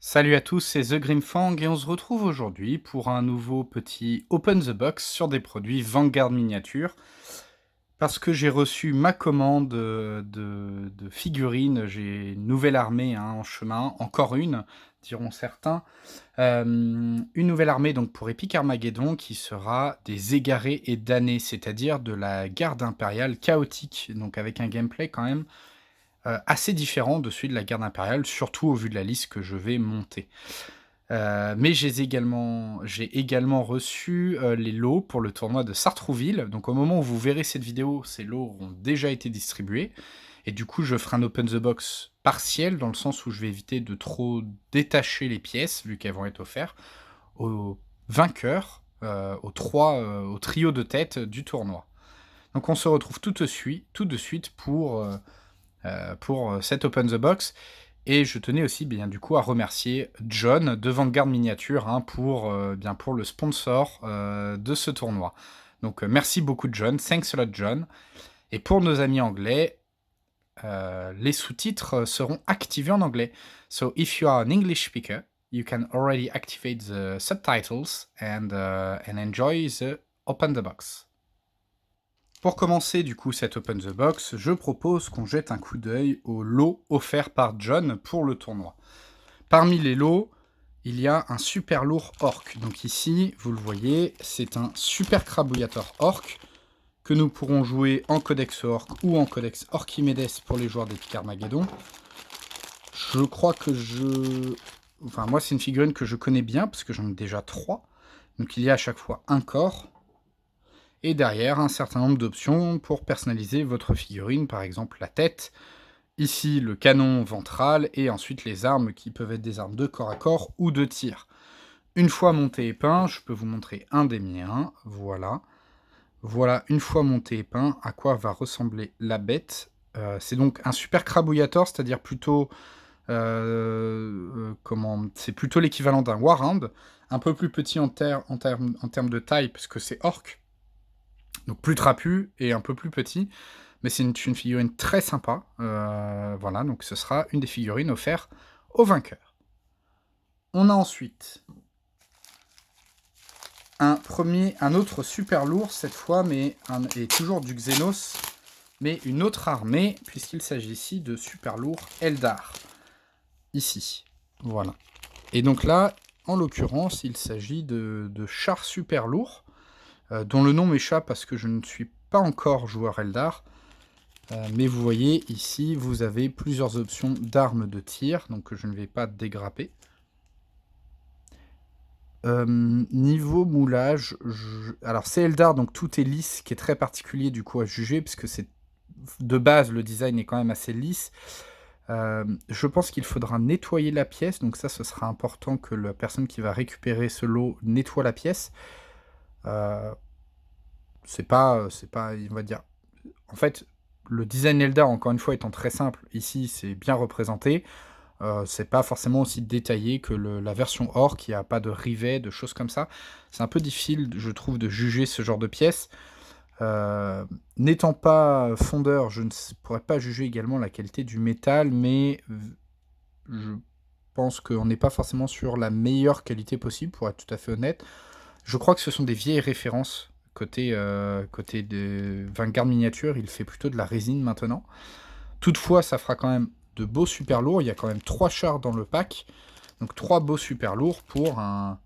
Salut à tous, c'est The Grimfang et on se retrouve aujourd'hui pour un nouveau petit Open the Box sur des produits Vanguard Miniature. Parce que j'ai reçu ma commande de figurines, j'ai une nouvelle armée en chemin, encore une, diront certains. Une nouvelle armée donc pour Epic Armageddon qui sera des égarés et damnés, c'est-à-dire de la garde impériale chaotique, donc avec un gameplay quand même assez différent de celui de la garde impériale, surtout au vu de la liste que je vais monter. Mais j'ai également reçu, les lots pour le tournoi de Sartrouville. Donc au moment où vous verrez cette vidéo, ces lots auront déjà été distribués et du coup, je ferai un open the box partiel, dans le sens où je vais éviter de trop détacher les pièces, vu qu'elles vont être offertes aux vainqueurs, au trio de tête du tournoi. Donc on se retrouve tout de suite pour cet open the box. Et je tenais aussi bien du coup à remercier John de Vanguard Miniature pour le sponsor de ce tournoi. Donc merci beaucoup John, thanks a lot John. Et pour nos amis anglais, les sous-titres seront activés en anglais. So if you are an English speaker, you can already activate the subtitles and enjoy the open the box. Pour commencer du coup cet Open the Box, je propose qu'on jette un coup d'œil aux lots offerts par John pour le tournoi. Parmi les lots, il y a un super lourd orc. Donc ici, vous le voyez, c'est un super crabouillateur orc que nous pourrons jouer en codex orc ou en codex Orchimedes pour les joueurs d'Epic Armageddon. Je crois que Enfin, moi, c'est une figurine que je connais bien parce que j'en ai déjà 3. Donc il y a à chaque fois un corps. Et derrière, un certain nombre d'options pour personnaliser votre figurine, par exemple la tête, ici le canon ventral, et ensuite les armes qui peuvent être des armes de corps à corps ou de tir. Une fois monté et peint, je peux vous montrer un des miens, voilà. Voilà, une fois monté et peint, à quoi va ressembler la bête. C'est donc un super crabouillator, c'est-à-dire plutôt... c'est plutôt l'équivalent d'un Warhound, un peu plus petit en termes de taille, parce que c'est orc, donc plus trapu et un peu plus petit, mais c'est une figurine très sympa. Voilà, donc ce sera une des figurines offertes au vainqueur. On a ensuite un autre super lourd cette fois, et toujours du Xenos, mais une autre armée, puisqu'il s'agit ici de super lourd Eldar. Ici, voilà. Et donc là, en l'occurrence, il s'agit de chars super lourds, dont le nom m'échappe parce que je ne suis pas encore joueur Eldar. Mais vous voyez, ici, vous avez plusieurs options d'armes de tir, donc que je ne vais pas dégrapper. Niveau moulage, alors c'est Eldar, donc tout est lisse, qui est très particulier du coup à juger, puisque c'est de base, le design est quand même assez lisse. Je pense qu'il faudra nettoyer la pièce, donc ça, ce sera important que la personne qui va récupérer ce lot nettoie la pièce. C'est pas, on va dire... En fait, le design Eldar, encore une fois, étant très simple, ici, c'est bien représenté. C'est pas forcément aussi détaillé que la version Orc, il n'y a pas de rivet, de choses comme ça. C'est un peu difficile, je trouve, de juger ce genre de pièces. N'étant pas fondeur, je ne pourrais pas juger également la qualité du métal, mais je pense qu'on n'est pas forcément sur la meilleure qualité possible, pour être tout à fait honnête. Je crois que ce sont des vieilles références. Côté de Vanguard Miniature, il fait plutôt de la résine maintenant. Toutefois, ça fera quand même de beaux super lourds. Il y a quand même 3 chars dans le pack. Donc 3 beaux super lourds pour un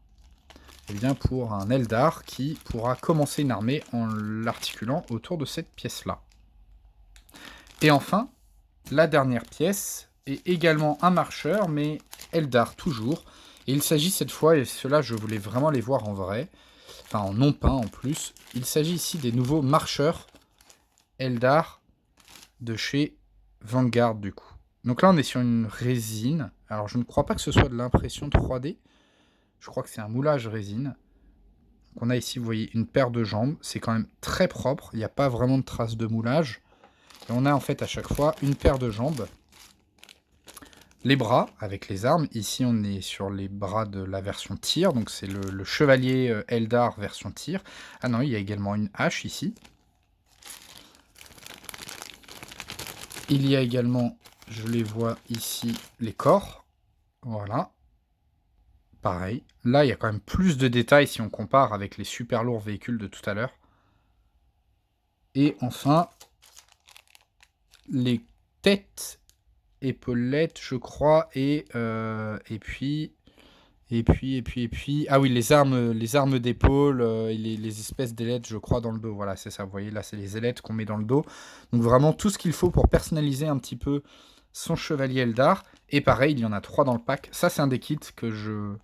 Eldar qui pourra commencer une armée en l'articulant autour de cette pièce-là. Et enfin, la dernière pièce est également un marcheur, mais Eldar toujours. Et il s'agit cette fois, et ceux-là je voulais vraiment les voir en vrai, enfin en non peint en plus, il s'agit ici des nouveaux marcheurs Eldar de chez Vanguard du coup. Donc là on est sur une résine, alors je ne crois pas que ce soit de l'impression 3D, je crois que c'est un moulage résine. Donc on a ici, vous voyez, une paire de jambes, c'est quand même très propre, il n'y a pas vraiment de traces de moulage. Et on a en fait à chaque fois une paire de jambes. Les bras avec les armes, ici on est sur les bras de la version tir, donc c'est le chevalier Eldar version tir. Ah non, il y a également une hache ici. Il y a également, je les vois ici, les corps. Voilà. Pareil. Là, il y a quand même plus de détails si on compare avec les super lourds véhicules de tout à l'heure. Et enfin, les têtes, épaulettes, je crois, et puis, ah oui, les armes d'épaule, et les espèces d'ailettes, je crois, dans le dos. Voilà, c'est ça. Vous voyez, là, c'est les ailettes qu'on met dans le dos. Donc vraiment tout ce qu'il faut pour personnaliser un petit peu son chevalier Eldar. Et pareil, il y en a 3 dans le pack. Ça, c'est un des kits que je...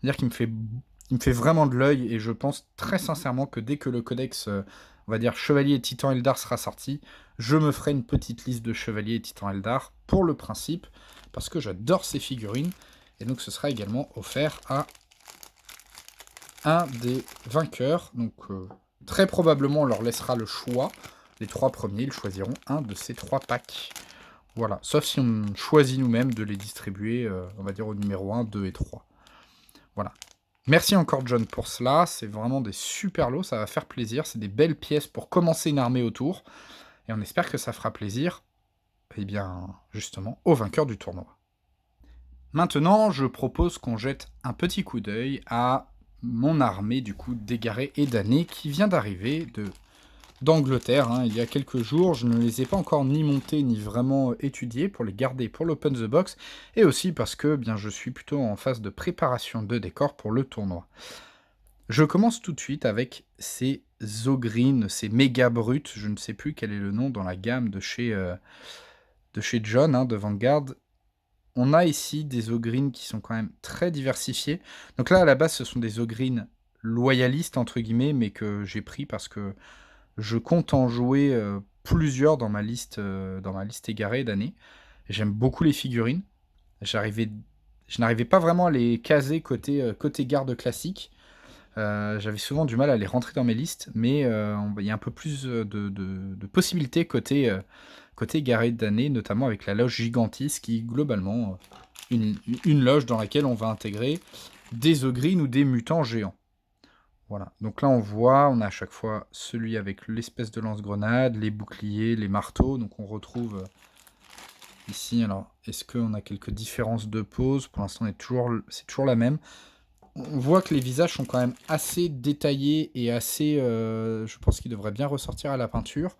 dire qui me fait vraiment de l'œil. Et je pense très sincèrement que dès que le codex, on va dire chevalier titan Eldar sera sorti, je me ferai une petite liste de chevaliers titan Eldar pour le principe, parce que j'adore ces figurines. Et donc ce sera également offert à un des vainqueurs. Donc très probablement on leur laissera le choix. Les 3 premiers, ils choisiront un de ces 3 packs. Voilà, sauf si on choisit nous-mêmes de les distribuer, on va dire au numéro 1, 2 et 3. Voilà. Merci encore John pour cela, c'est vraiment des super lots, ça va faire plaisir, c'est des belles pièces pour commencer une armée autour. Et on espère que ça fera plaisir, eh bien, justement, aux vainqueurs du tournoi. Maintenant, je propose qu'on jette un petit coup d'œil à mon armée, du coup, d'égarés et damnés, qui vient d'arriver d'Angleterre, hein, il y a quelques jours. Je ne les ai pas encore ni montés, ni vraiment étudiés pour les garder pour l'Open the Box, et aussi parce que bien, je suis plutôt en phase de préparation de décor pour le tournoi. Je commence tout de suite avec ces Ogryn, ces méga brutes, je ne sais plus quel est le nom dans la gamme de chez John, hein, de Vanguard. On a ici des Ogryn qui sont quand même très diversifiés. Donc là, à la base, ce sont des Ogryn loyalistes, entre guillemets, mais que j'ai pris parce que je compte en jouer plusieurs dans ma liste égarée d'années. J'aime beaucoup les figurines. Je n'arrivais pas vraiment à les caser côté garde classique. J'avais souvent du mal à les rentrer dans mes listes, mais il y a un peu plus de possibilités côté égaré d'année, notamment avec la loge Gigantis, qui globalement une loge dans laquelle on va intégrer des Ogryn ou des mutants géants. Voilà, donc là on voit, on a à chaque fois celui avec l'espèce de lance-grenade, les boucliers, les marteaux, donc on retrouve ici, alors est-ce qu'on a quelques différences de pose? Pour l'instant c'est toujours la même. On voit que les visages sont quand même assez détaillés et assez, je pense qu'ils devraient bien ressortir à la peinture.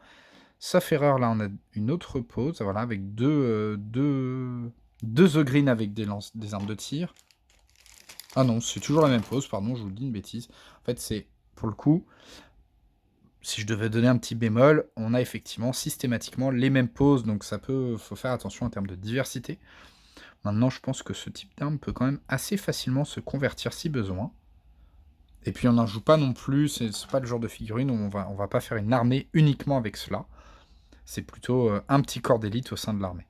Sauf erreur, là on a une autre pose, voilà, avec deux Ogryn avec des armes de tir. Ah non, c'est toujours la même pose, pardon, je vous dis une bêtise. En fait, c'est, pour le coup, si je devais donner un petit bémol, on a effectivement systématiquement les mêmes poses, donc faut faire attention en termes de diversité. Maintenant, je pense que ce type d'arme peut quand même assez facilement se convertir si besoin. Et puis on n'en joue pas non plus, c'est pas le genre de figurine où on va pas faire une armée uniquement avec cela. C'est plutôt un petit corps d'élite au sein de l'armée.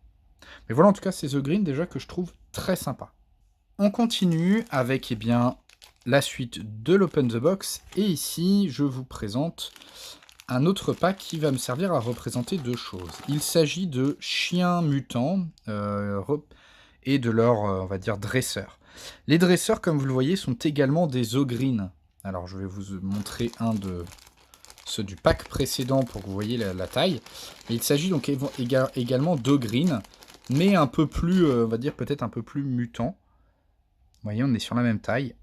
Mais voilà en tout cas ces Ogryn déjà que je trouve très sympa. On continue avec la suite de l'Open the Box, et ici je vous présente un autre pack qui va me servir à représenter 2 choses. Il s'agit de chiens mutants et de leurs, on va dire, dresseurs. Les dresseurs, comme vous le voyez, sont également des Ogryn. Alors je vais vous montrer un de ceux du pack précédent pour que vous voyez la taille. Et il s'agit donc également d'Ogryn, mais un peu plus, on va dire peut-être un peu plus mutant. Vous voyez, on est sur la même taille.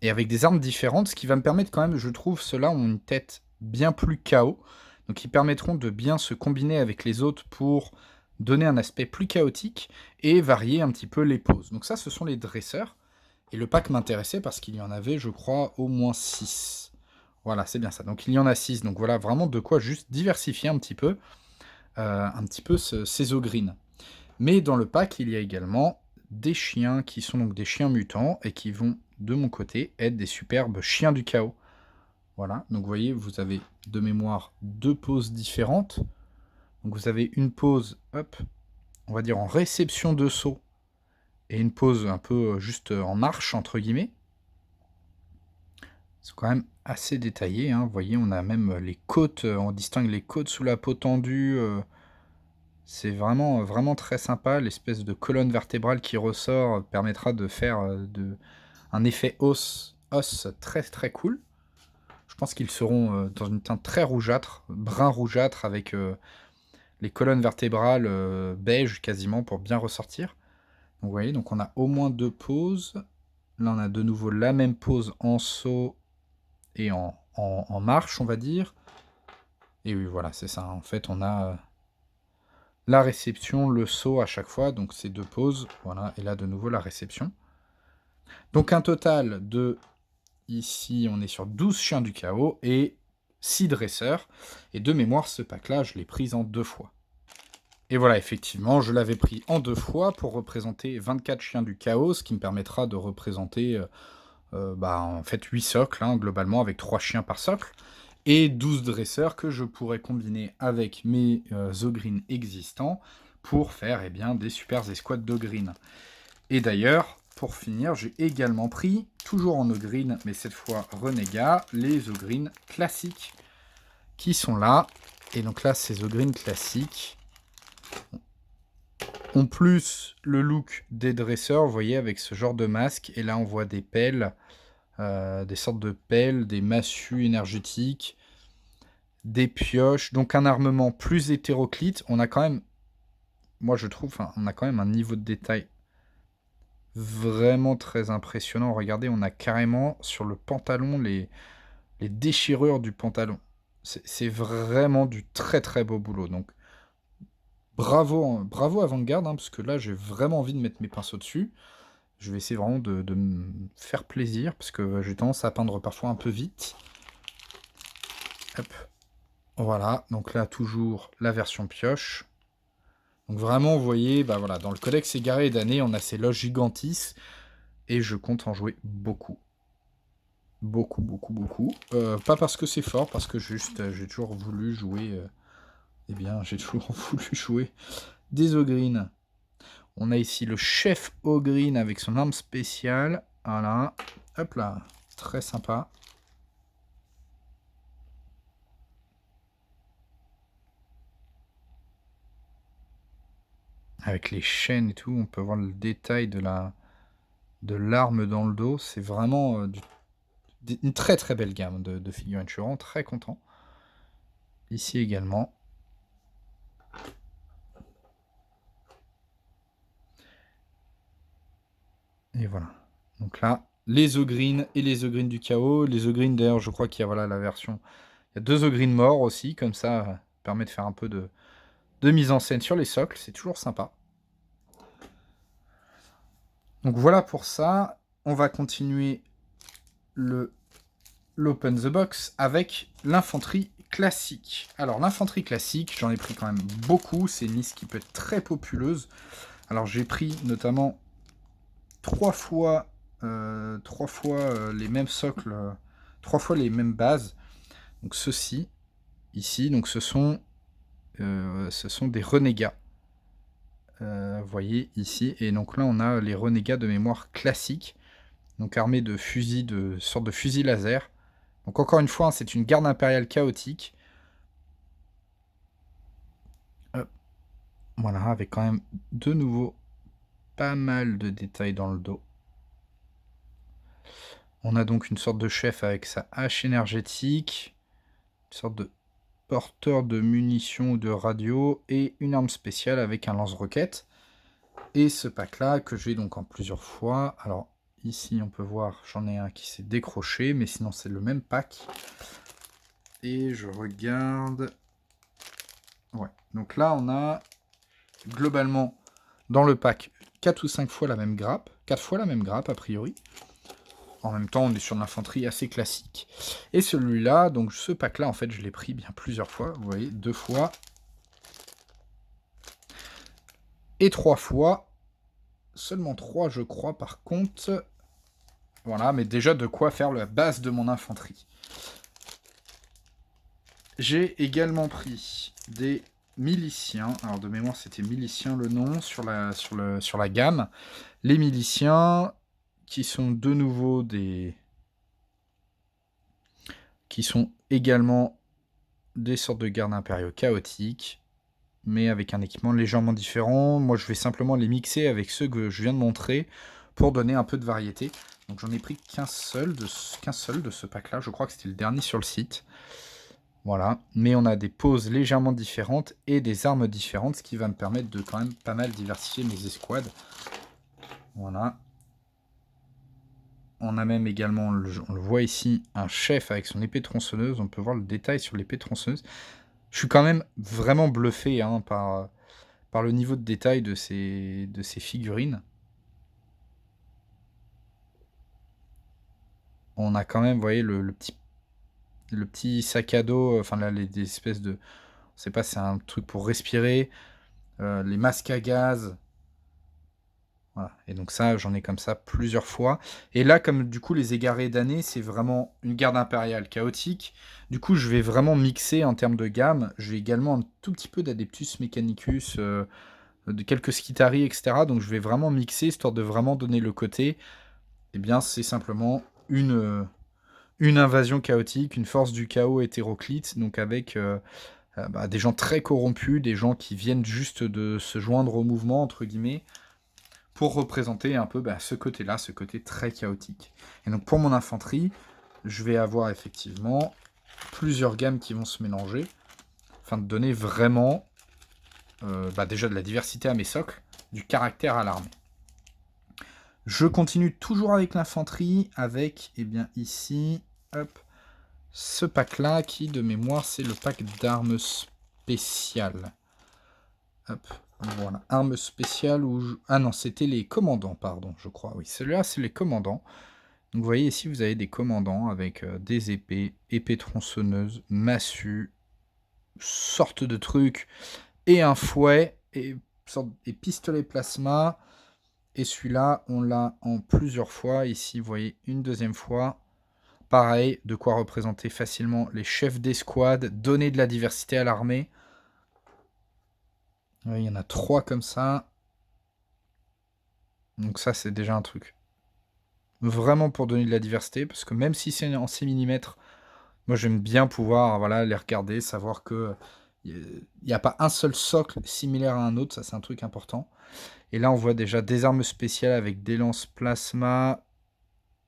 Et avec des armes différentes, ce qui va me permettre quand même, je trouve, ceux-là ont une tête bien plus KO. Donc ils permettront de bien se combiner avec les autres pour donner un aspect plus chaotique et varier un petit peu les poses. Donc ça, ce sont les dresseurs. Et le pack m'intéressait parce qu'il y en avait, je crois, au moins 6. Voilà, c'est bien ça. Donc il y en a 6. Donc voilà, vraiment de quoi juste diversifier un petit peu ces Ogryn. Mais dans le pack, il y a également des chiens qui sont donc des chiens mutants et qui vont, de mon côté, être des superbes chiens du chaos. Voilà, donc vous voyez, vous avez de mémoire 2 poses différentes. Donc vous avez une pose, hop, on va dire en réception de saut, et une pose un peu juste en marche, entre guillemets. C'est quand même assez détaillé, hein. Vous voyez, on a même les côtes, on distingue les côtes sous la peau tendue. C'est vraiment, vraiment très sympa. L'espèce de colonne vertébrale qui ressort permettra de faire un effet os très très cool. Je pense qu'ils seront dans une teinte très rougeâtre, brun rougeâtre, avec les colonnes vertébrales beige quasiment pour bien ressortir. Donc, vous voyez, donc on a au moins 2 poses. Là, on a de nouveau la même pose en saut et en marche, on va dire. Et oui, voilà, c'est ça. En fait, on a la réception, le saut à chaque fois. Donc, c'est 2 pauses. Voilà. Et là, de nouveau, la réception. Donc, un total de... Ici, on est sur 12 chiens du chaos et 6 dresseurs. Et de mémoire, ce pack-là, je l'ai pris en 2 fois. Et voilà, effectivement, je l'avais pris en 2 fois pour représenter 24 chiens du chaos, ce qui me permettra de représenter en fait 8 socles, hein, globalement, avec 3 chiens par socle, et 12 dresseurs que je pourrais combiner avec mes Ogryn existants pour faire des super escouades d'Ogryn. Et d'ailleurs, pour finir, j'ai également pris, toujours en Ogryn, mais cette fois Renégat, les Ogryn classiques qui sont là. Et donc là, ces Ogryn classiques ont plus le look des dresseurs, vous voyez, avec ce genre de masque. Et là, on voit des pelles, des sortes de pelles, des massues énergétiques, des pioches. Donc un armement plus hétéroclite. On a quand même, moi je trouve, on a quand même un niveau de détail vraiment très impressionnant. Regardez, on a carrément sur le pantalon les déchirures du pantalon. C'est vraiment du très très beau boulot. Donc bravo Avant-Garde, hein, parce que là j'ai vraiment envie de mettre mes pinceaux dessus. Je vais essayer vraiment de me faire plaisir, parce que j'ai tendance à peindre parfois un peu vite. Hop. Voilà, donc là toujours la version pioche. Donc vraiment, vous voyez, dans le Codex Égaré d'année, on a ces loges gigantis, et je compte en jouer beaucoup. Beaucoup, beaucoup, beaucoup. Pas parce que c'est fort, parce que juste, j'ai toujours voulu jouer... j'ai toujours voulu jouer des Ogryn. On a ici le chef Ogryn avec son arme spéciale. Voilà. Hop là. Très sympa. Avec les chaînes et tout, on peut voir le détail de l'arme dans le dos. C'est vraiment une très très belle gamme de figurines. Je suis vraiment très content. Ici également. Et voilà. Donc là, les Ogryn et les Ogryn du chaos. Les Ogryn, d'ailleurs, je crois qu'il y a la version... Il y a 2 Ogryn morts aussi, comme ça, permet de faire un peu de mise en scène sur les socles. C'est toujours sympa. Donc voilà pour ça. On va continuer l'Open the Box avec l'infanterie classique. Alors l'infanterie classique, j'en ai pris quand même beaucoup. C'est une liste qui peut être très populeuse. Alors j'ai pris notamment 3 fois les mêmes socles, 3 fois les mêmes bases. Donc ceux-ci, ici, donc ce sont des renégats. Vous voyez ici, et donc là on a les renégats de mémoire classiques, donc armés de fusils, de sortes de fusils laser. Donc encore une fois, hein, c'est une garde impériale chaotique. Voilà, avec quand même de nouveau pas mal de détails dans le dos. On a donc une sorte de chef avec sa hache énergétique, une sorte de porteur de munitions ou de radio, et une arme spéciale avec un lance-roquette. Et ce pack-là, que j'ai donc en plusieurs fois. Alors, ici, on peut voir, j'en ai un qui s'est décroché, mais sinon, c'est le même pack. Et je regarde... Ouais, donc là, on a globalement, dans le pack, 4 ou 5 fois la même grappe. 4 fois la même grappe, a priori. En même temps, on est sur de l'infanterie assez classique. Et celui-là, donc ce pack-là, en fait, je l'ai pris bien plusieurs fois. Vous voyez, 2 fois. Et 3 fois. Seulement 3, je crois, par contre. Voilà, mais déjà de quoi faire la base de mon infanterie. J'ai également pris des miliciens. Alors de mémoire, c'était miliciens le nom sur la gamme. Les miliciens qui sont de nouveau qui sont également des sortes de gardes impériaux chaotiques, mais avec un équipement légèrement différent. Moi, je vais simplement les mixer avec ceux que je viens de montrer pour donner un peu de variété. Donc j'en ai pris qu'un seul de ce pack-là. Je crois que c'était le dernier sur le site. Voilà. Mais on a des poses légèrement différentes et des armes différentes, ce qui va me permettre de quand même pas mal diversifier mes escouades. Voilà. On a même également, on le voit ici, un chef avec son épée tronçonneuse. On peut voir le détail sur l'épée tronçonneuse. Je suis quand même vraiment bluffé hein, par le niveau de détail de ces figurines. On a quand même, vous voyez, le petit sac à dos, enfin là, des espèces de... Je sais pas, c'est un truc pour respirer. Les masques à gaz. Voilà. Et donc ça, j'en ai comme ça plusieurs fois. Et là, comme du coup, les égarés d'année, c'est vraiment une garde impériale chaotique. Du coup, je vais vraiment mixer en termes de gamme. J'ai également un tout petit peu d'Adeptus Mechanicus, de quelques Skitari, etc. Donc je vais vraiment mixer, histoire de vraiment donner le côté. Eh bien, c'est simplement une invasion chaotique, une force du chaos hétéroclite, donc avec des gens très corrompus, des gens qui viennent juste de se joindre au mouvement, entre guillemets, pour représenter un peu ce côté-là, ce côté très chaotique. Et donc pour mon infanterie, je vais avoir effectivement plusieurs gammes qui vont se mélanger, afin de donner vraiment déjà de la diversité à mes socles, du caractère à l'armée. Je continue toujours avec l'infanterie, avec, eh bien ici, hop, ce pack-là, qui de mémoire, c'est le pack d'armes spéciales. Hop, voilà, armes spéciales ah non, c'était les commandants, pardon, je crois. Oui, celui-là, c'est les commandants. Donc vous voyez ici, vous avez des commandants avec des épées, épées tronçonneuses, massues, sortes de trucs, et un fouet, et pistolet plasma. Et celui-là, on l'a en plusieurs fois. Ici, vous voyez une deuxième fois. Pareil, de quoi représenter facilement les chefs d'escouade, donner de la diversité à l'armée. Il y en a 3 comme ça. Donc ça, c'est déjà un truc. Vraiment pour donner de la diversité, parce que même si c'est en 6 mm, moi j'aime bien pouvoir les regarder, savoir que il n'y a pas un seul socle similaire à un autre, ça c'est un truc important. Et là, on voit déjà des armes spéciales avec des lances plasma.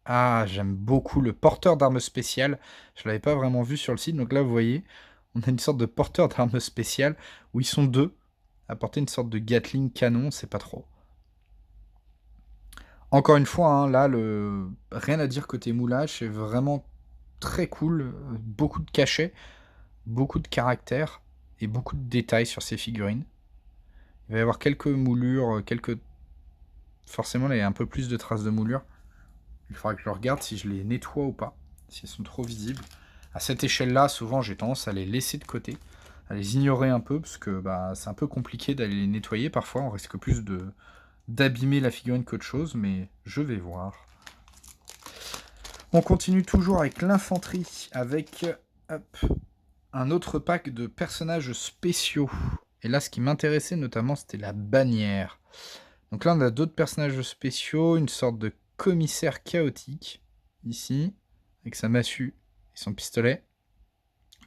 Ah, j'aime beaucoup le porteur d'armes spéciales. Je ne l'avais pas vraiment vu sur le site. Donc là, vous voyez, on a une sorte de porteur d'armes spéciales où ils sont 2 à porter une sorte de Gatling canon, c'est pas trop. Encore une fois, hein, là, rien à dire côté moulage, c'est vraiment très cool. Beaucoup de cachets, beaucoup de caractère et beaucoup de détails sur ces figurines. Il va y avoir quelques moulures, forcément, il y a un peu plus de traces de moulure. Il faudra que je regarde si je les nettoie ou pas, si elles sont trop visibles. À cette échelle-là, souvent, j'ai tendance à les laisser de côté, à les ignorer un peu, parce que c'est un peu compliqué d'aller les nettoyer. Parfois, on risque plus d'abîmer la figurine qu'autre chose, mais je vais voir. On continue toujours avec l'infanterie, avec un autre pack de personnages spéciaux. Et là, ce qui m'intéressait notamment, c'était la bannière. Donc là, on a d'autres personnages spéciaux, une sorte de commissaire chaotique, ici, avec sa massue et son pistolet.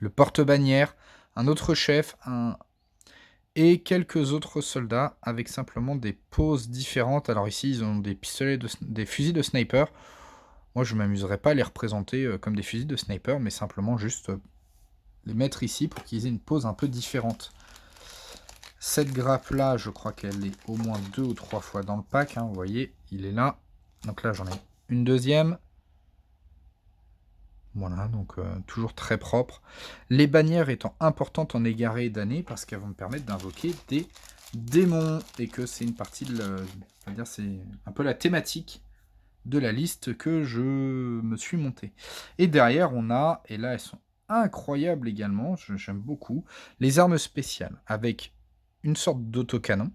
Le porte-bannière, un autre chef, et quelques autres soldats avec simplement des poses différentes. Alors ici, ils ont des pistolets, des fusils de sniper. Moi, je ne m'amuserais pas à les représenter comme des fusils de sniper, mais simplement juste les mettre ici pour qu'ils aient une pose un peu différente. Cette grappe-là, je crois qu'elle est au moins 2 ou 3 fois dans le pack. Hein, vous voyez, il est là. Donc là, j'en ai une deuxième. Voilà, donc toujours très propre. Les bannières étant importantes en égaré d'année parce qu'elles vont me permettre d'invoquer des démons. Et que c'est une partie c'est un peu la thématique de la liste que je me suis montée. Et derrière, on a, et là elles sont incroyables également, j'aime beaucoup, les armes spéciales avec une sorte d'autocanon,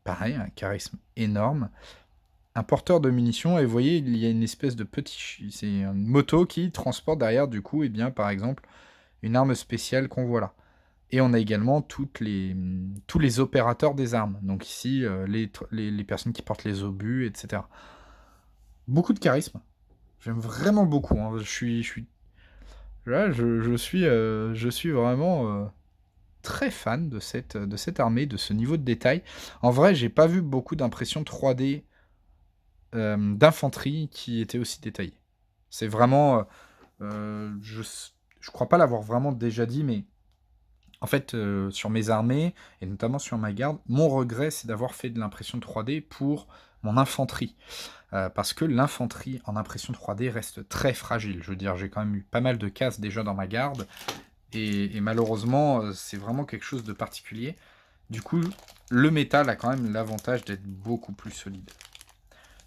pareil, un charisme énorme, un porteur de munitions, et vous voyez, il y a une espèce de petit... C'est une moto qui transporte derrière, du coup, et bien, par exemple, une arme spéciale qu'on voit là. Et on a également tous les opérateurs des armes. Donc ici, les personnes qui portent les obus, etc. Beaucoup de charisme. J'aime vraiment beaucoup. Hein. Là, je suis vraiment très fan de cette armée, de ce niveau de détail. En vrai, j'ai pas vu beaucoup d'impressions 3D d'infanterie qui étaient aussi détaillées. C'est vraiment... je crois pas l'avoir vraiment déjà dit, mais en fait, sur mes armées, et notamment sur ma garde, mon regret, c'est d'avoir fait de l'impression 3D pour mon infanterie. parce que l'infanterie en impression 3D reste très fragile. Je veux dire, j'ai quand même eu pas mal de casses déjà dans ma garde et malheureusement, c'est vraiment quelque chose de particulier. Du coup, le métal a quand même l'avantage d'être beaucoup plus solide.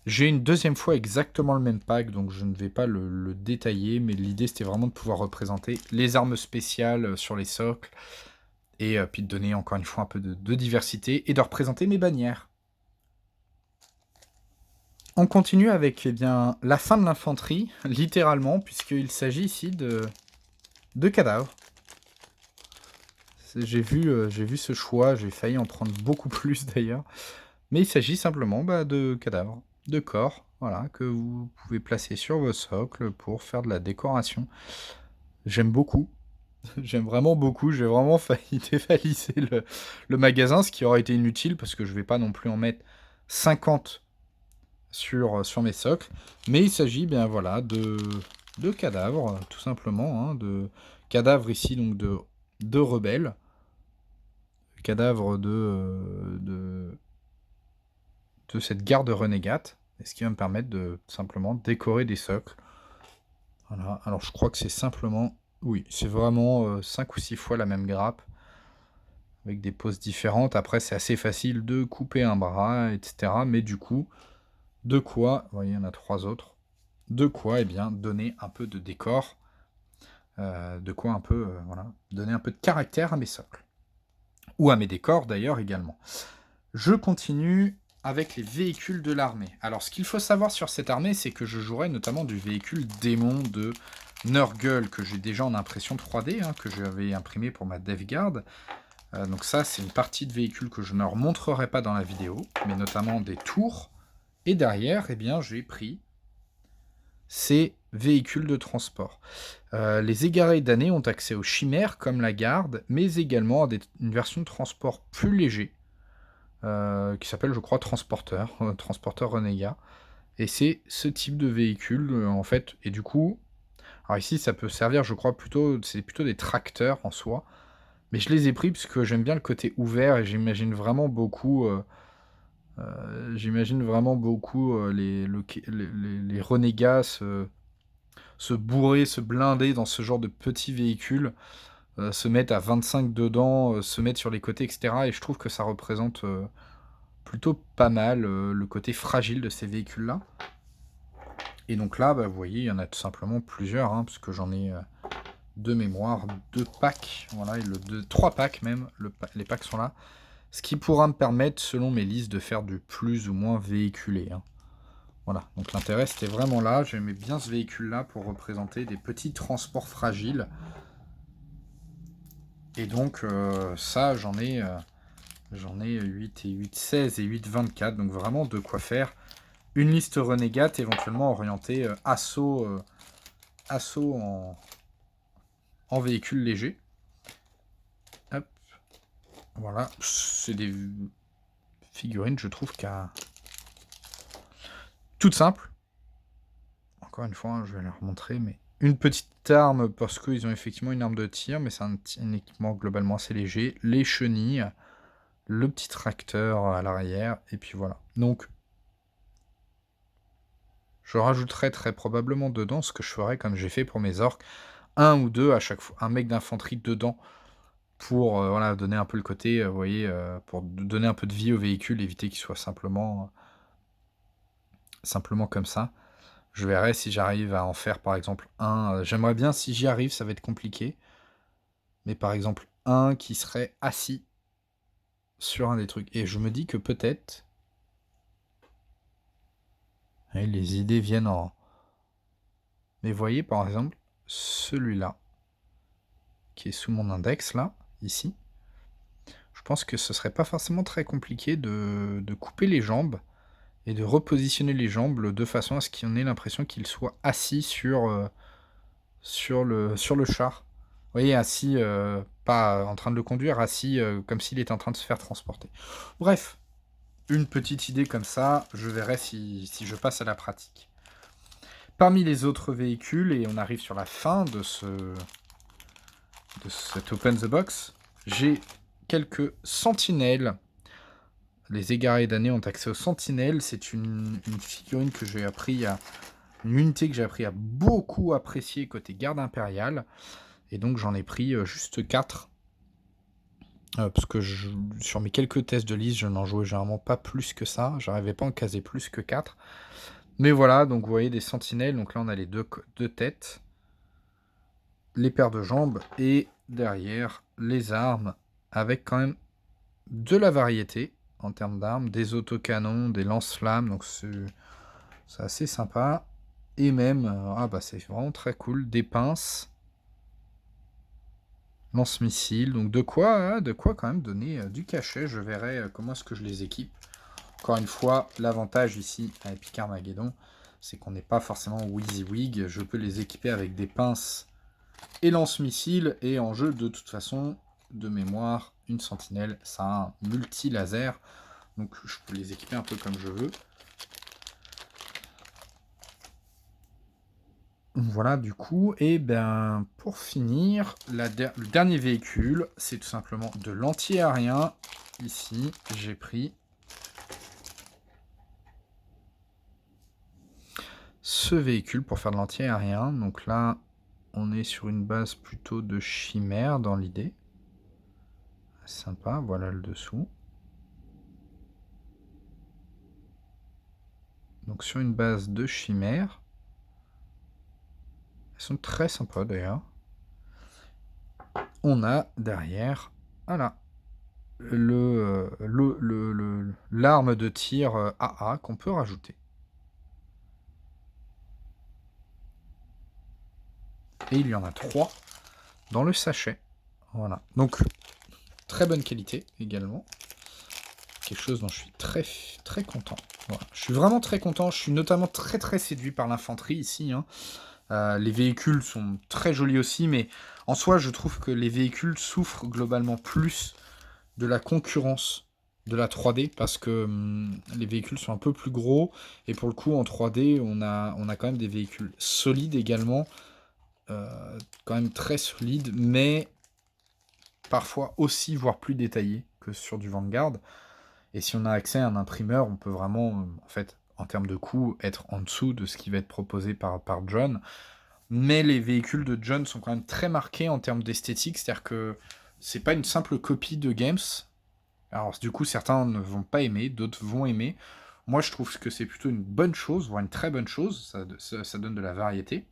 J'ai une deuxième fois exactement le même pack, donc je ne vais pas le détailler, mais l'idée c'était vraiment de pouvoir représenter les armes spéciales sur les socles, et puis de donner encore une fois un peu de diversité, et de représenter mes bannières. On continue avec eh bien, la fin de l'infanterie, littéralement, puisqu'il s'agit ici de cadavres. J'ai vu ce choix, j'ai failli en prendre beaucoup plus d'ailleurs. Mais il s'agit simplement de cadavres, de corps, voilà, que vous pouvez placer sur vos socles pour faire de la décoration. J'aime beaucoup, j'aime vraiment beaucoup, j'ai vraiment failli dévaliser le magasin, ce qui aurait été inutile parce que je vais pas non plus en mettre 50 sur mes socles. Mais il s'agit bien voilà de cadavres, tout simplement, hein, de cadavres ici donc de rebelles, cadavres de cette garde renégate, et ce qui va me permettre de simplement décorer des socles. Voilà, alors je crois que c'est simplement, oui, c'est vraiment 5 ou 6 fois la même grappe, avec des poses différentes. Après, c'est assez facile de couper un bras, etc. Mais du coup, de quoi, vous voyez, il y en a 3 autres, de quoi, eh bien, donner un peu de décor, de quoi un peu, voilà, donner un peu de caractère à mes socles. Ou à mes décors d'ailleurs également. Je continue avec les véhicules de l'armée. Alors, ce qu'il faut savoir sur cette armée, c'est que je jouerai notamment du véhicule démon de Nurgle, que j'ai déjà en impression 3D, hein, que j'avais imprimé pour ma DevGuard. Donc ça, c'est une partie de véhicule que je ne leur montrerai pas dans la vidéo, mais notamment des tours. Et derrière, eh bien, j'ai pris ces véhicules de transport. Les égarés d'année ont accès aux chimères, comme la garde, mais également à une version de transport plus léger, qui s'appelle, je crois, Transporteur, Transporteur Renégat. Et c'est ce type de véhicule, en fait. Et du coup, alors ici, ça peut servir, je crois, c'est plutôt des tracteurs en soi. Mais je les ai pris parce que j'aime bien le côté ouvert et j'imagine vraiment beaucoup les renégats se bourrer, se blinder dans ce genre de petits véhicules, se mettre à 25 dedans, se mettre sur les côtés, etc. Et je trouve que ça représente plutôt pas mal le côté fragile de ces véhicules-là. Et donc là, vous voyez, il y en a tout simplement plusieurs, hein, parce que j'en ai de mémoire 2 packs, voilà, et 3 packs même, les packs sont là. Ce qui pourra me permettre, selon mes listes, de faire du plus ou moins véhiculé, hein. Voilà, donc l'intérêt c'était vraiment là, j'aimais bien ce véhicule-là pour représenter des petits transports fragiles. Et donc ça, j'en ai 8 et 8, 16 et 8, 24, donc vraiment de quoi faire une liste renégate, éventuellement orientée assaut en véhicule léger. Hop, voilà, c'est des figurines, je trouve, toutes simples. Encore une fois, hein, je vais leur montrer, mais une petite arme, parce qu'ils ont effectivement une arme de tir, mais c'est un équipement globalement assez léger. Les chenilles, le petit tracteur à l'arrière, et puis voilà. Donc, je rajouterai très probablement dedans ce que je ferai comme j'ai fait pour mes orques, un ou deux à chaque fois, un mec d'infanterie dedans, pour voilà, donner un peu le côté, vous voyez, pour donner un peu de vie au véhicule, éviter qu'il soit simplement comme ça. Je verrai si j'arrive à en faire par exemple un. J'aimerais bien, si j'y arrive, ça va être compliqué. Mais par exemple, un qui serait assis sur un des trucs. Et je me dis que peut-être. Ouais, les idées viennent en. Mais voyez par exemple, celui-là, qui est sous mon index là, ici. Je pense que ce serait pas forcément très compliqué de couper les jambes et de repositionner les jambes de façon à ce qu'on ait l'impression qu'il soit assis sur le char. Vous voyez, assis, pas en train de le conduire, assis comme s'il était en train de se faire transporter. Bref, une petite idée comme ça, je verrai si je passe à la pratique. Parmi les autres véhicules, et on arrive sur la fin de cet Open the Box, j'ai quelques sentinelles Les égarés damnés ont accès aux sentinelles. C'est une figurine que j'ai appris à... Une unité que j'ai appris à beaucoup apprécier côté garde impériale. Et donc j'en ai pris juste 4. Parce que sur mes quelques tests de liste, je n'en jouais généralement pas plus que ça. J'arrivais pas à en caser plus que 4. Mais voilà, donc vous voyez des sentinelles. Donc là, on a les deux têtes, les paires de jambes et derrière les armes avec quand même de la variété en termes d'armes, des autocanons, des lance-flammes. Donc c'est assez sympa. Et même, c'est vraiment très cool, des pinces, lance-missiles. Donc de quoi quand même donner du cachet. Je verrai comment est-ce que je les équipe. Encore une fois, l'avantage ici à Epic Armageddon, c'est qu'on n'est pas forcément WYSIWYG. Je peux les équiper avec des pinces et lance-missiles. Et en jeu, de toute façon, de mémoire, une sentinelle, ça a un multi-laser. Donc je peux les équiper un peu comme je veux. Voilà, du coup, et ben pour finir, le dernier véhicule, c'est tout simplement de l'anti-aérien. Ici, j'ai pris ce véhicule pour faire de l'anti-aérien. Donc là, on est sur une base plutôt de chimère dans l'idée. Sympa, voilà le dessous. Donc sur une base de chimère. Elles sont très sympas d'ailleurs. On a derrière, voilà, l'arme de tir AA qu'on peut rajouter. Et il y en a 3 dans le sachet. Voilà. Donc, très bonne qualité également. Quelque chose dont je suis très, très content. Voilà. Je suis vraiment très content. Je suis notamment très, très séduit par l'infanterie ici. Hein. Les véhicules sont très jolis aussi, mais en soi, je trouve que les véhicules souffrent globalement plus de la concurrence de la 3D parce que les véhicules sont un peu plus gros et pour le coup en 3D on a quand même des véhicules solides également, quand même très solides, mais parfois aussi voire plus détaillés que sur du Vanguard. Et si on a accès à un imprimeur, on peut vraiment, en fait, en termes de coût, être en dessous de ce qui va être proposé par John. Mais les véhicules de John sont quand même très marqués en termes d'esthétique, c'est-à-dire que c'est pas une simple copie de Games. Alors du coup, certains ne vont pas aimer, d'autres vont aimer. Moi, je trouve que c'est plutôt une bonne chose, voire une très bonne chose. Ça donne de la variété.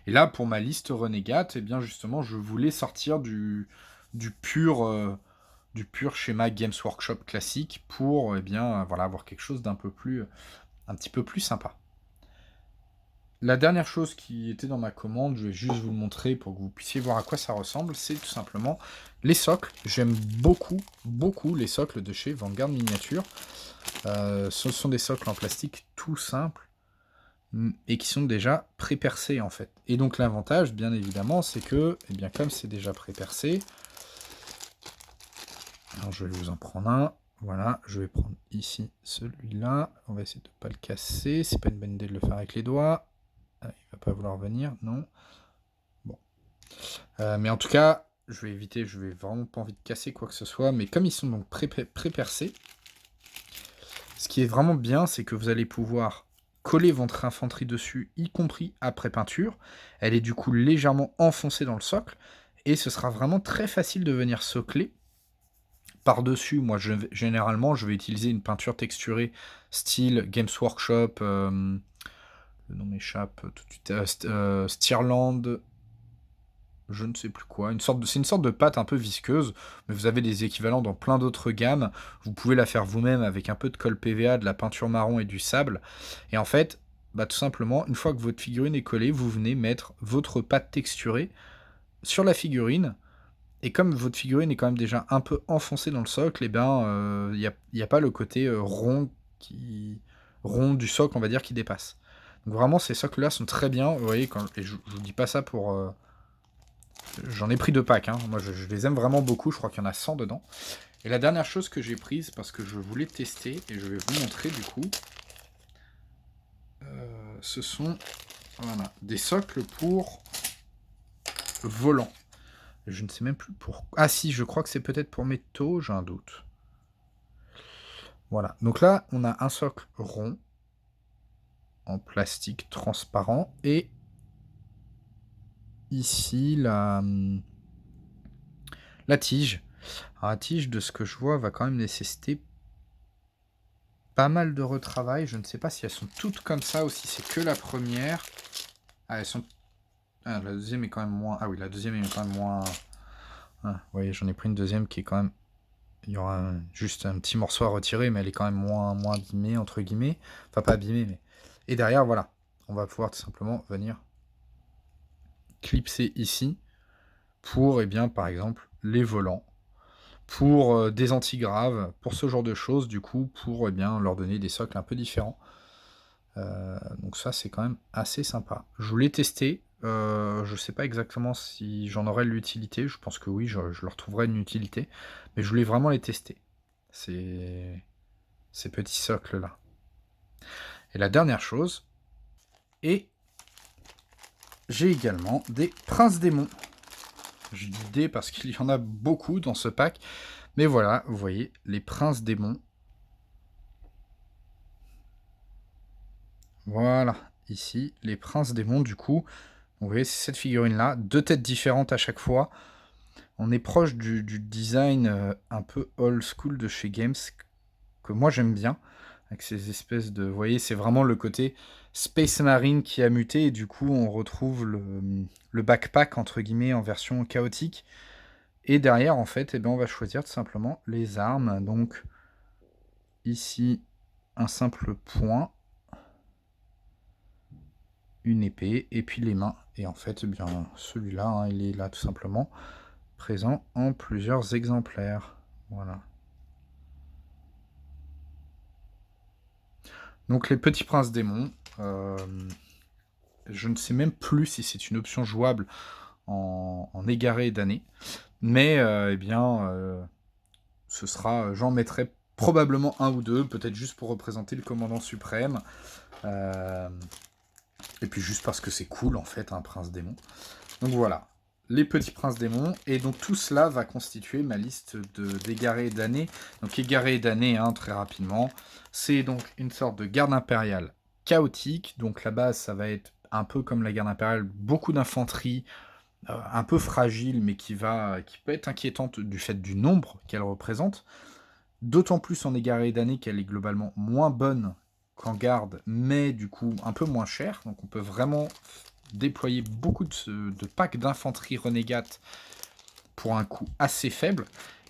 Et là, pour ma liste Renegade, eh bien justement, je voulais sortir du pur schéma Games Workshop classique pour voilà, avoir quelque chose un petit peu plus sympa. La dernière chose qui était dans ma commande, je vais juste vous le montrer pour que vous puissiez voir à quoi ça ressemble, c'est tout simplement les socles. J'aime beaucoup, beaucoup les socles de chez Vanguard Miniature. Ce sont des socles en plastique tout simples et qui sont déjà pré-percés en fait. Et donc l'avantage, bien évidemment, c'est que, comme c'est déjà pré-percé, alors je vais vous en prendre un. Voilà, je vais prendre ici celui-là. On va essayer de ne pas le casser. C'est pas une bonne idée de le faire avec les doigts. Il va pas vouloir venir, non. Bon. Mais en tout cas, je vais éviter, je vais vraiment pas envie de casser quoi que ce soit. Mais comme ils sont donc pré-percés, ce qui est vraiment bien, c'est que vous allez pouvoir coller votre infanterie dessus, y compris après peinture. Elle est du coup légèrement enfoncée dans le socle. Et ce sera vraiment très facile de venir socler. Par-dessus, moi, généralement, je vais utiliser une peinture texturée style Games Workshop, le nom m'échappe tout de suite, Stirland, je ne sais plus quoi. C'est une sorte de pâte un peu visqueuse, mais vous avez des équivalents dans plein d'autres gammes. Vous pouvez la faire vous-même avec un peu de colle PVA, de la peinture marron et du sable. Et en fait, tout simplement, une fois que votre figurine est collée, vous venez mettre votre pâte texturée sur la figurine. Et comme votre figurine est quand même déjà un peu enfoncée dans le socle, il n'y a pas le côté rond du socle, on va dire, qui dépasse. Donc vraiment, ces socles-là sont très bien. Vous voyez, et je vous dis pas ça pour... J'en ai pris 2 packs. Hein. Moi, je les aime vraiment beaucoup. Je crois qu'il y en a 100 dedans. Et la dernière chose que j'ai prise, parce que je voulais tester, et je vais vous montrer du coup, ce sont des socles pour volant. Je ne sais même plus pour... Ah si, je crois que c'est peut-être pour métaux, j'ai un doute. Voilà, donc là, on a un socle rond, en plastique transparent, et ici la tige. Alors la tige, de ce que je vois, va quand même nécessiter pas mal de retravail. Je ne sais pas si elles sont toutes comme ça ou si c'est que la première. Ah, elles sont... Ah, la deuxième est quand même moins... Ah oui, la deuxième est quand même moins... Ah, vous voyez, j'en ai pris une deuxième qui est quand même... Il y aura juste un petit morceau à retirer, mais elle est quand même moins abîmée, entre guillemets. Enfin, pas abîmée, mais... Et derrière, voilà. On va pouvoir tout simplement venir clipser ici pour, eh bien, par exemple, les volants, pour des antigraves, pour ce genre de choses, du coup, pour eh bien, leur donner des socles un peu différents. Donc ça, c'est quand même assez sympa. Je voulais tester, je sais pas exactement si j'en aurais l'utilité, je pense que oui, je leur trouverai une utilité, mais je voulais vraiment les tester, ces petits socles-là. Et la dernière chose, et j'ai également des princes démons. Je dis des parce qu'il y en a beaucoup dans ce pack, mais voilà, vous voyez, les princes démons. Voilà, ici, les princes démons, du coup. Vous voyez, c'est cette figurine-là, 2 têtes différentes à chaque fois. On est proche du design un peu old school de chez Games, que moi j'aime bien, avec ces espèces de... Vous voyez, c'est vraiment le côté Space Marine qui a muté, et du coup on retrouve le backpack, entre guillemets, en version chaotique. Et derrière, en fait, eh ben, on va choisir tout simplement les armes. Donc, ici, un simple poing, une épée, et puis les mains. Et en fait, eh bien, celui-là, hein, il est là tout simplement, présent en plusieurs exemplaires. Voilà. Donc les petits princes démons, je ne sais même plus si c'est une option jouable en égaré d'année, mais eh bien, ce sera, j'en mettrai probablement un ou deux, peut-être juste pour représenter le commandant suprême, et puis juste parce que c'est cool en fait, un prince démon. Donc voilà, les petits princes démons, et donc tout cela va constituer ma liste d'égarés d'année. Donc égarés d'année, hein, très rapidement, c'est donc une sorte de garde impériale chaotique. Donc la base, ça va être un peu comme la garde impériale, beaucoup d'infanterie, un peu fragile, mais qui peut être inquiétante du fait du nombre qu'elle représente. D'autant plus en égaré d'année qu'elle est globalement moins bonne qu'en garde, mais du coup un peu moins chère. Donc on peut vraiment déployer beaucoup de packs d'infanterie renégate pour un coût assez faible.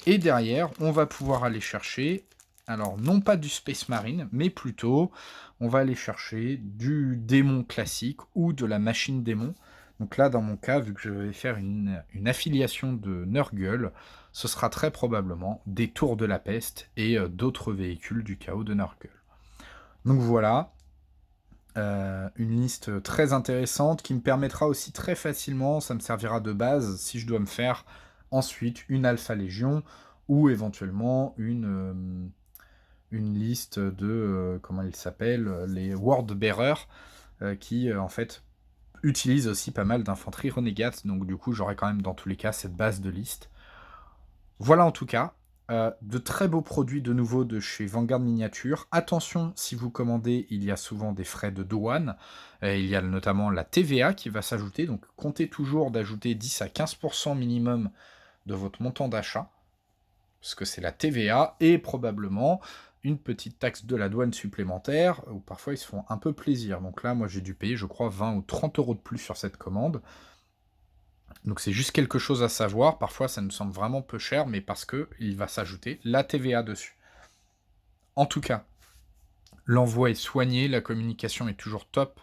Et derrière, on va pouvoir aller chercher, alors non pas du Space Marine, mais plutôt, on va aller chercher du démon classique ou de la machine démon. Donc là, dans mon cas, vu que je vais faire une affiliation de Nurgle, ce sera très probablement des Tours de la Peste et d'autres véhicules du chaos de Nurgle. Donc voilà, une liste très intéressante qui me permettra aussi très facilement, ça me servira de base si je dois me faire ensuite une Alpha Légion ou éventuellement une liste de, comment ils s'appellent, les Word Bearers, qui en fait utilisent aussi pas mal d'infanterie renégate, donc du coup j'aurai quand même dans tous les cas cette base de liste. Voilà en tout cas, de très beaux produits de nouveau de chez Vanguard Miniature. Attention, si vous commandez, il y a souvent des frais de douane. Il y a notamment la TVA qui va s'ajouter, donc comptez toujours d'ajouter 10 à 15% minimum de votre montant d'achat, parce que c'est la TVA, et probablement une petite taxe de la douane supplémentaire, où parfois ils se font un peu plaisir. Donc là, moi j'ai dû payer, je crois, 20 ou 30 euros de plus sur cette commande. Donc c'est juste quelque chose à savoir, parfois ça nous semble vraiment peu cher, mais parce qu'il va s'ajouter la TVA dessus. En tout cas, l'envoi est soigné, la communication est toujours top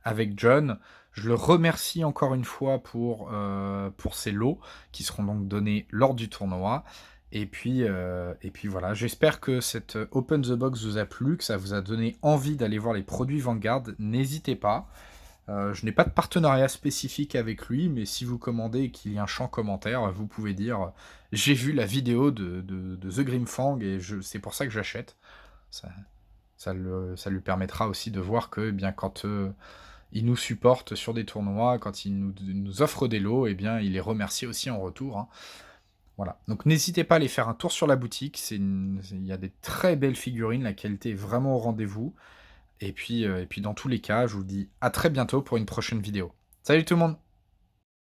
avec John. Je le remercie encore une fois pour ces lots qui seront donc donnés lors du tournoi. Et puis voilà, j'espère que cette Open the Box vous a plu, que ça vous a donné envie d'aller voir les produits Vanguard. N'hésitez pas. Je n'ai pas de partenariat spécifique avec lui, mais si vous commandez et qu'il y a un champ commentaire, vous pouvez dire j'ai vu la vidéo de The Grimfang et c'est pour ça que j'achète. Ça lui permettra aussi de voir que eh bien, quand il nous supporte sur des tournois, quand il nous offre des lots, eh bien, il est remercié aussi en retour. Hein. Voilà, donc n'hésitez pas à aller faire un tour sur la boutique, il y a des très belles figurines, la qualité est vraiment au rendez-vous et puis dans tous les cas, je vous dis à très bientôt pour une prochaine vidéo. Salut tout le monde!